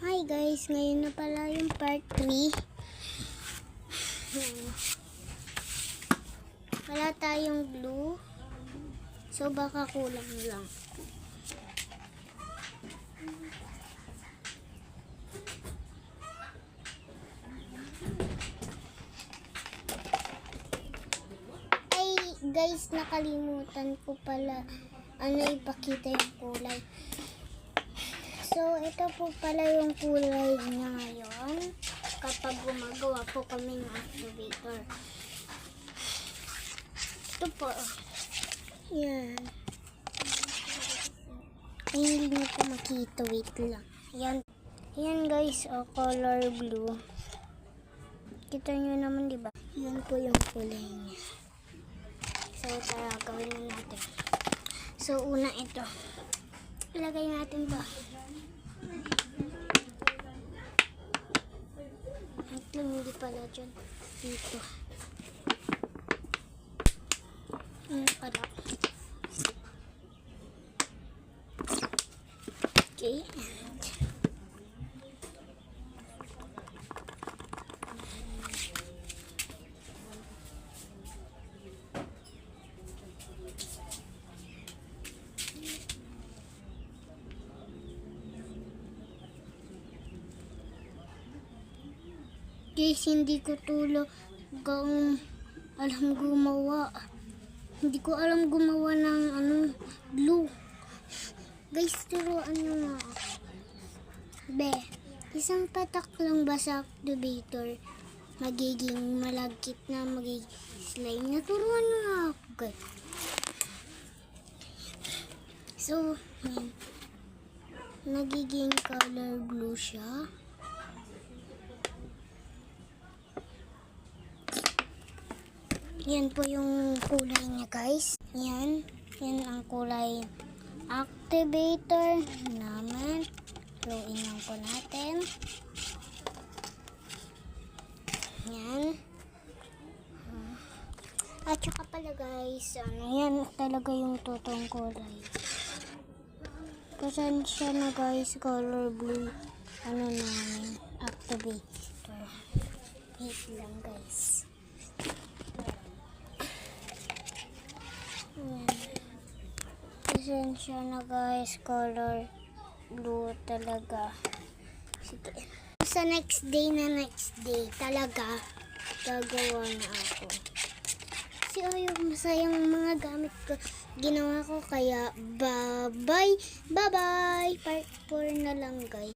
Hi guys, ngayon na pala yung part 3. Wala tayong glue. So baka kulang lang. Ay guys, nakalimutan ko pala ipakita yung kulay. So, ito po pala yung kulay niya ngayon kapag gumagawa po kami ng activator. Ito po. Yan. Ay, hindi nyo po makita. Wait lang. Yan. Yan guys, color blue. Kita nyo naman, diba? Yan po yung kulay niya. So, tara, gawin na natin. So, una ito. Ilagay natin ba? Hindi pala dyan. Dito. Pala. Okay. Guys, hindi ko alam gumawa. Hindi ko alam gumawa ng glue. Guys, turuan nyo nga. Isang patak lang ba sa activator? Magiging malagkit na, magiging slime na. Turuan nyo nga ako, guys. So, nagiging color blue siya. Yan po yung kulay niya guys. Yan ang kulay activator naman. Luin lang po natin. Yan. At saka pala guys, yan talaga yung totoong kulay. Pasensya na guys, color blue. Namin, activator. Wait lang guys. Pasensya na guys, color blue talaga. Sige. Sa next day talaga gagawa na ako. Kasi yung masayang mga gamit ko ginawa ko, kaya bye bye. Part 4 na lang guys.